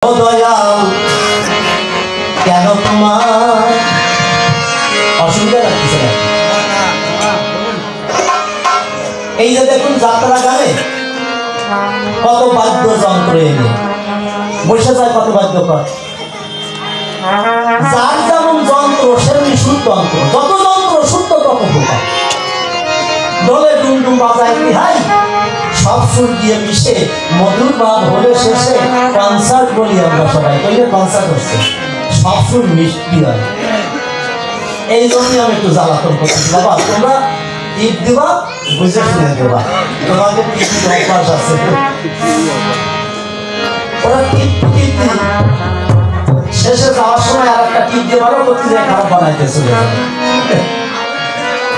দয়াল কেন তোমার অসুবিধা লাগতেছে না? এই যে দেখুন যাত্রা গানে কত বাদ্যযন্ত্র এনে বসে যায়, কত বাদ্যকর, যার যেমন যন্ত্র সেমনি সুর যন্ত্র, যত যন্ত্র শুদ্ধ তত প্রকার, দলে ডুমডুম বাজায় কি হাই, সব সুর দিয়ে মিশে মধুর ভাব হলে শেষে কনসার্ট বলি আমরা সবাই, কইলে কনসার্ট হচ্ছে, সব সুর মিষ্টি হয়। এই জন্যই আমি একটু জ্বালাতন করছি, বাবা তোমরা টিপ দিবা বুঝে শুনে দেবা, তোমাকে টিপ অভ্যাস আছে, ওরা টিপ টিপ শেষে যাওয়ার সময় আর একটা টিপ দিয়ে ভালো করতে যায়, খারাপ বানাইতে চলে যাবে।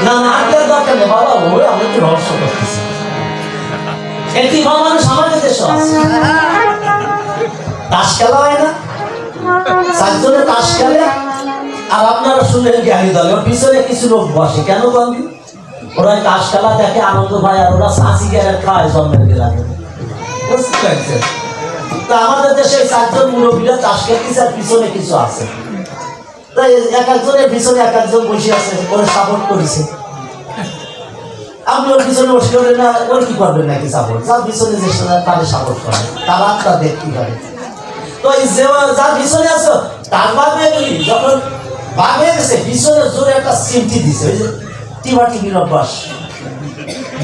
না না আর দরকার নেই বাবা, ওই আমি একটু রহস্য করতেছি। একটি মানুষ আমাদের দেশে আছে, তাস খেলা হয় না, চারজনে তাস খেলে, আর আপনারা শুনলেন জ্ঞানী দলে ওর পিছনে কিছু লোক বসে, কেন বলবি ওরা তাস খেলা দেখে আনন্দ পায়, আর ওরা সাঁচি গেলে খায় জন্মের গেলাকে, বুঝতে পারছেন? তা আমাদের দেশে চারজন মুরব্বীরা তাস খেলতেছে আর পিছনে কিছু আছে, তাই এক একজনের পিছনে এক একজন বসে আছে, ওরা সাপোর্ট করেছে। আপনি ওর পিছনে বসে হলে না, ওর কি করবেন নাকি সাপোর্ট, যার পিছনে যে তাদের সাপোর্ট করে, তার আত্মা দেখতে পারে। তো এই যে যার পিছনে আছো তার ভাবে যখন বাঘ হয়ে গেছে, পিছনে জোরে একটা সিমটি দিছে, ওই যে টিমা টিমির অভ্যাস,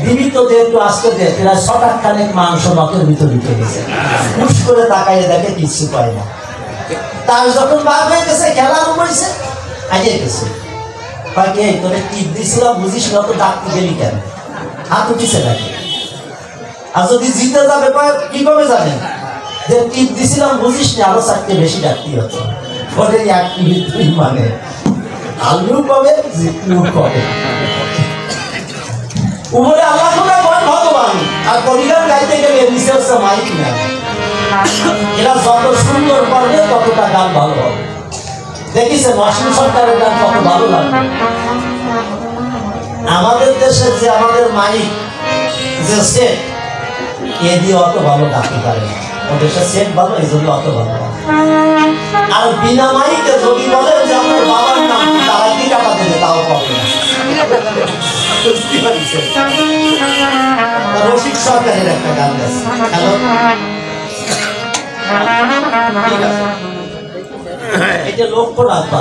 জীবিত দিয়ে একটু আসতে দিয়ে প্রায় ৬ খানেক মাংস নখের ভিতর ঢুকে গেছে, হুশ করে তাকাইয়ে দেখে কিছু পায় না। তার যখন বাঘ হয়ে গেছে, খেলা আরম্ভ হয়েছে, আগে গেছে বাকি এই তোরে টিপ দিছিলাম বুঝিস না, তো ডাকতে গেলি কেন, হাত উঠিছে নাকি? আর যদি জিতে যাবে কিভাবে জানেন যে টিপ দিছিলাম বুঝিস না, আরো 4টে বেশি ডাকতে হতো, ওদের এক টিপ মানে আলু পাবে জিতু পাবে, উপরে আল্লাহ ভগবান, আর কবিগান গাইতে গেলে নিচে হচ্ছে মাইক না, এরা যত সুন্দর করবে ততটা গান ভালো হবে। দেখিছেন অসীম সরকারের গান কত ভালো লাগে। আমাদের দেশে যে আমাদের মাইক যে সেট, এ দিয়ে অত ভালো গাইতে পারে না, ও দেশের সেট ভালো, এই জন্য অত ভালো। আর বিনা মাইকে যদি বলে যে আমার বাবার নাম, তারা কি টাকা দেবে তাও পাবে না। রসিক সরকারের একটা গান আছে, হ্যালো ঠিক আছে, এটা লক্ষ্য রাখবা,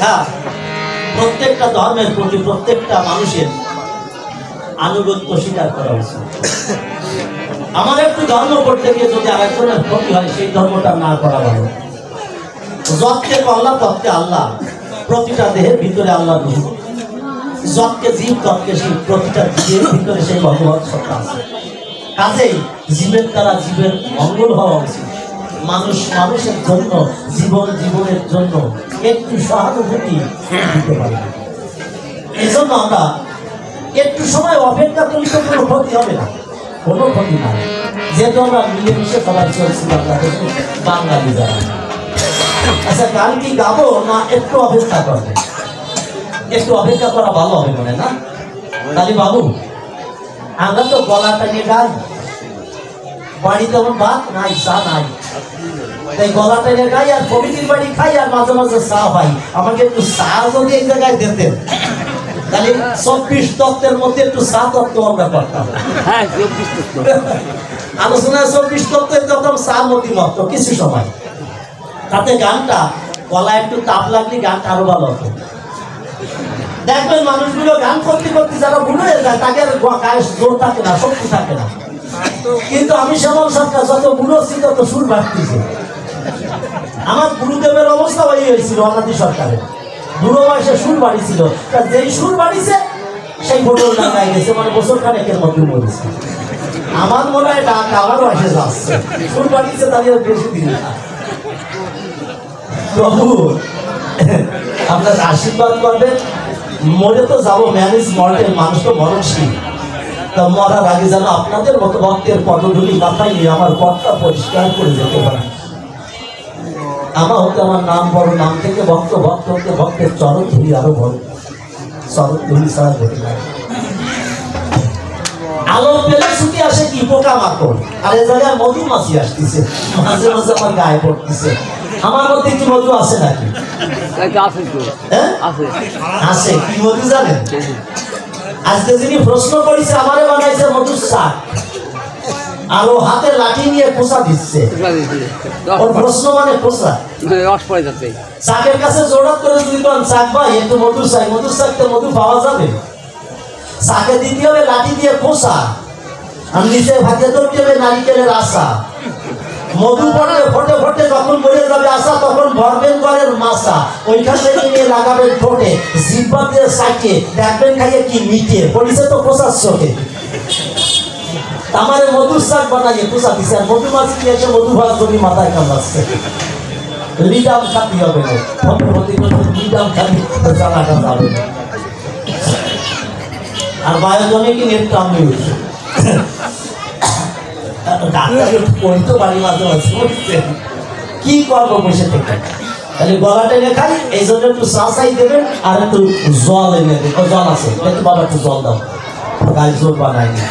হ্যাঁ প্রত্যেকটা ধর্মের প্রতি প্রত্যেকটা মানুষের আনুগত্য স্বীকার করা উচিত। আমার একটু ধর্ম করতে গিয়ে যদি আরেকজনের ক্ষতি হয়, সেই ধর্মটা না করা ভালো। যতকে আল্লাহ ততকে আল্লাহ, প্রতিটা দেহের ভিতরে আল্লাহ রূহ, যতকে জীব ততকে জীব, প্রতিটা জীবের ভিতরে সেই ভগবত সত্তা আছে। কাজেই জীবের দ্বারা জীবের মঙ্গল হওয়া উচিত। মানুষ মানুষের জন্য, জীবন জীবনের জন্য একটু সহানুভূতি দিতে পারে। এই জন্য আমরা একটু সময় অপেক্ষা করলে তো কোনো ক্ষতি হবে না, কোনো ক্ষতি না, যেহেতু আমরা মিলেমিশে সবাই চলছিলাম বাঙালি যারা। আচ্ছা গান কি গাবো না একটু অপেক্ষা করবে? একটু অপেক্ষা করা ভালো হবে মনে না? তাহলে বাবু আমরা তো গলাটা নিয়ে গাই, বাড়িতে আমার ভাত নাই, চা নাই, তাই গলাটা নিয়ে গাই, আর কমিটির বাড়ি খাই, আর মাঝে মাঝে চা পাই। আমাকে একটু চা যদি এই জায়গায় দিতেন, তাহলে ২৪ তত্ত্বের মধ্যে একটু চা তত্ত্ব আমরা করতাম। আলোচনায় ২৪ তত্ত্বের যখন চা মতি মত কিছু সময়, তাতে গানটা গলা একটু তাপ লাগলে গানটা আরো ভালো হতো। দেখবেন মানুষগুলো গান করতে করতে যারা ভুলে যায়, তাকে গায়ে জোর থাকে না, শক্তি থাকে না। কিন্তু আমি শ্যামল সরকার যত বুড়োছি তত সুর বাড়তেছে। আমার গুরুদেবের অবস্থা ওই হয়েছিল, অনাদি সরকারের বুড়ো বয়সে সুর বাড়িছিল, যেই সুর বাড়িছে সেই বোতল ডাকায় গেছে, মানে বছর খানেকের মধ্যে মরেছে। আমার মনে হয় ডাক আমার বয়সে যাচ্ছে, সুর বাড়িছে তাদের বেশি দিন না। প্রভু আপনার আশীর্বাদ করবেন, মরে তো যাবো, ম্যানেজ মর্টেল, মানুষ তো মরণশীল, তা মরার আগে যেন আপনাদের মতো ভক্তের পদধূলি মাথায় নিয়ে আমার পথটা পরিষ্কার করে যেতে পারে। আমার হতে আমার নাম বড়, নাম থেকে ভক্ত, ভক্ত হতে ভক্তের চরণ ধরি আরো বড়, চরণ ধরি ছাড়া ধরি না। আলো পেলে ছুটি আসে কি পোকা মাকড়, আর এ জায়গায় মধুমাছি আসতেছে, মাঝে মাঝে আমার গায়ে পড়তেছে। আমার মধ্যে কি মধু আছে নাকি? আছে। কি মধু জানেন? আজকে যিনি প্রশ্ন করেছে আমারে বানাইছে মধুর শাক, আর ও হাতে লাঠি নিয়ে পোষা দিচ্ছে। ওর প্রশ্ন মানে পোষা শাকের কাছে জোড়াত করে যদি কোন শাক ভাই একটু মধুর শাক, মধুর শাকতে মধু পাওয়া যাবে? শাকে দিতে হবে লাঠি দিয়ে পোষা, আর নিচে ভাজে ধরতে হবে নারিকেলের আশা। মধু পড়বে ফোটে ফোটে, যখন বলে যাবে আসা তখন ভরবেন ঘরের মাসা, ওইখান থেকে নিয়ে লাগাবেন ঠোঁটে, জিহ্বা দিয়ে সাইকে দেখবেন খাইয়ে কি মিটে পড়িছে তো পোষার চোখে। আমারে মধুর শাক বানাইয়ে পোষা দিচ্ছে, আর মধুমাছি নিয়ে এসে মধু ভাত করি মাথায় কামড়াচ্ছে। লিডাম খাতি হবে না, লিডাম খাতি জানাটা যাবে না। আর বায়োজনে কি নেট কাম হয়েছে, কি করবো বসে থেকে? তাহলে গলা টেনে খাই, এই জন্য একটু চাই দেবেন, আর একটু জল এনে দেবেন। জল আছে একটু, বাবা একটু জল দাও, গায়ে জোর বানায়নি।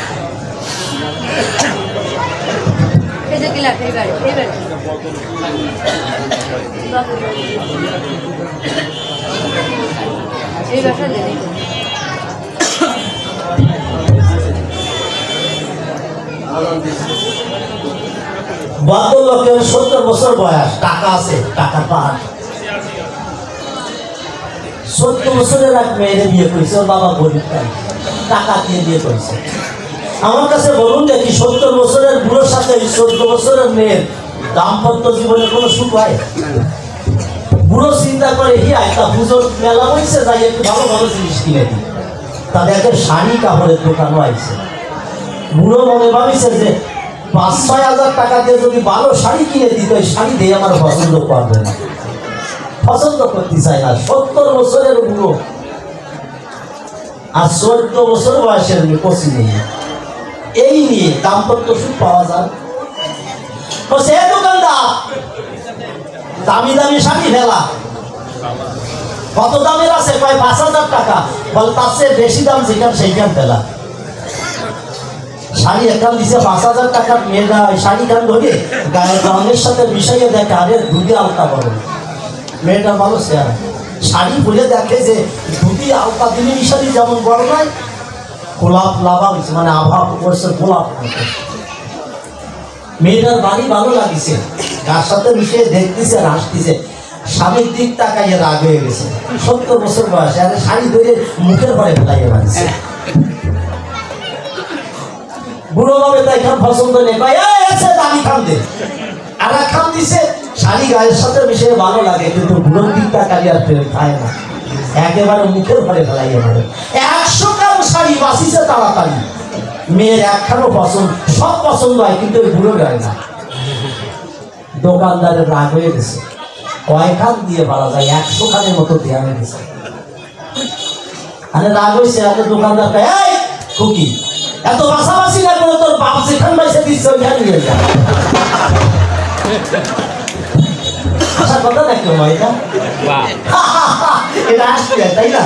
বাদল লোকের 70 বছর বয়স, টাকা আছে, টাকা পাহাড়। 70 বছরের এক মেয়েরে বিয়ে করেছে, ওর বাবা গরিব, টাকা দিয়ে বিয়ে করেছে। আমার কাছে বলুন দেখি, 70 বছরের বুড়োর সাথে 14 বছরের মেয়ের দাম্পত্য জীবনে কোনো সুখ হয়? বুড়ো চিন্তা করে একটা পুজোর মেলা হয়েছে, যাই একটু ভালো ভালো জিনিস কিনে দিই। তাদের একটা শাড়ি কাপড়ের দোকানও আছে। বুড়ো মনে ভাবিছে যে 5-6 হাজার টাকা দিয়ে যদি ভালো শাড়ি কিনে দিত, ওই শাড়ি দিয়ে আমার পছন্দ করবে না, পছন্দ করতে চাই না। 70 বছরের বুড়ো আর 14 বছর বয়সের কচি নেই, এই নিয়ে দাম্পত্য সুখ পাওয়া যায়? সে দোকানদার দামি দামি শাড়ি ফেলা, কত দামের আছে? কয় 5,000 টাকা। বল তার চেয়ে বেশি দাম যেখান সেইখান ফেলা। শাড়ি একখান দিচ্ছে 5,000 টাকার, মেয়েরা শাড়ি খান ধরে গায়ের রঙের সাথে মিশাইয়ে দেখে, আরে ধুতি আলতা বলো, মেয়েটা ভালো চেয়ার শাড়ি বলে দেখে যে ধুতি আলতা দিলে মিশালি যেমন বড় নয়, গোলাপ লাভা হয়েছে, মানে আভা করছে গোলাপ। মেয়েটার বাড়ি ভালো লাগিছে, কার সাথে মিশিয়ে দেখতেছে আর হাসতেছে। স্বামীর দিক তাকাইয়ে রাগ হয়ে গেছে, 70 বছর বয়সে, আর শাড়ি ধরে মুখের পরে ফেলাইয়ে মারিছে। বুড়ো ভাবে তাই খান পছন্দ নেই, দামি খান দে, আর এক খান দিছে শাড়ি গায়ের সাথে মিশিয়ে ভালো লাগে, কিন্তু বুড়োর দিক তাকাইয়ে আর খায় না, একেবারে মুখের পরে ফেলাইয়ে মারে। 100 গ্রাম শাড়ি বাঁচিছে তাড়াতাড়ি, মেয়ের একখানও পছন্দ, সব পছন্দ হয় কিন্তু ওই বুড়ো গায়ে না। দোকানদারের রাগ হয়ে গেছে, কয় খান দিয়ে পারা যায়? 100 খানের মতো দেওয়া হয়ে গেছে। আরে রাগ হয়েছে, এত দোকানদার এই খুকি এত বাসাবাসি না করে তোর বাপ যেখান বাইসে দিচ্ছে ওইখানে নিয়ে যা। আসার কথা নাকি এটা? এটা আসবে তাই না?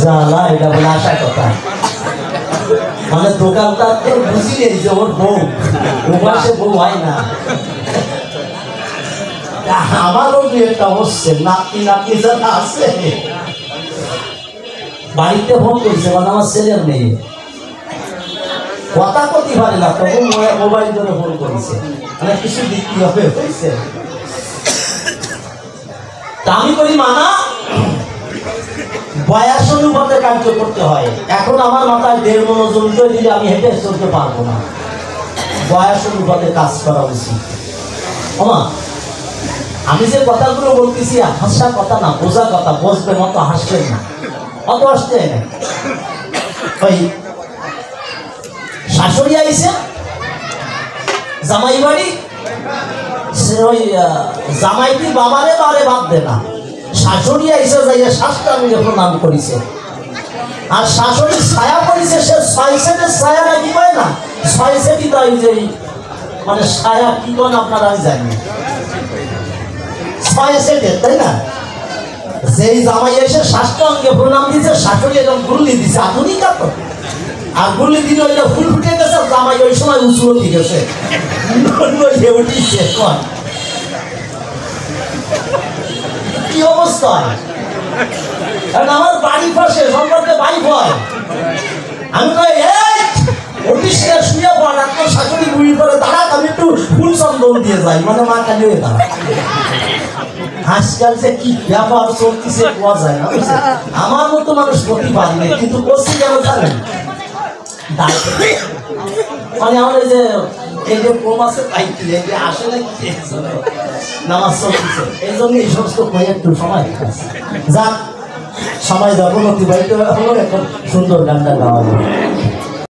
জ্বালা, এটা বলে আসার কথা। মানে দোকানদার তো বুঝি নেই যে ওর বউ, ওপাশে বউ হয় না। আমারও দু একটা হচ্ছে, নাতি নাতি যারা আছে বাড়িতে ফোন করছে, মানে আমার ছেলের মেয়ে কথা কতি পারে না, তখন মোবাইল ধরে ফোন করেছে, মানে কিছু বিক্রি হবে হয়েছে। আমি করি মানা, বয়স অনুপাতে কার্য করতে হয়। এখন আমার মাথায় 1.5 মণ ওজন দিলে আমি হেঁটে চলতে পারবো না, বয়স অনুপাতে কাজ করা উচিত। আমি যে কথাগুলো বলতেছি হাসা কথা না, বোঝা কথা, বসবে মতো হাসবেন না, অত আসতে না। ওই শাশুড়ি আইছে জামাই বাড়ি, ওই জামাইটি বাবারে বারে বাদ দে না, শাশুড়ি আইসে যাইয়া শাস্ত্রাঙ্গে প্রণাম করিছে, আর শাশুড়ির ছায়া করিছে, সে 6 সেটের ছায়া নাকি পায় না, 6 সেটই তাই যে মানে সায়া কি কোন আপনারা আমি জানি 6 সেটের, তাই না? যেই জামাই এসে সাষ্টাঙ্গে প্রণাম দিয়েছে, শাশুড়ি এরকম গুল্লি দিছে, আধুনিকা তো। আর গুল্লি দিলে ওইটা ফুল ফুটে গেছে, জামাই ওই সময় উঁচু উঠে গেছে, উঠিছে। কি অবস্থা! কারণ আমার বাড়ি পাশে সম্পর্কে ভাই ভয়, আমি কই উঠিস না, শুয়ে পড়, আপনার শাশুড়ি বুড়ি করে দাঁড়াক, আমি একটু ফুল চন্দন দিয়ে যাই, মানে মা খালি হয়ে দাঁড়া। আজকাল যে কি ব্যাপার চলতেছে পাওয়া যায় না, আমার মতো মানুষ প্রতি পারি না, কিন্তু করছি কেন জানেন? মানে আমার এই যে কম আছে আসলে নামাজ চলতেছে, এই জন্য এই সমস্ত বই একটু সময় যাক, সময় যখন অতিবাহিত হলো, এখন সুন্দর গানটা গাওয়া হবে।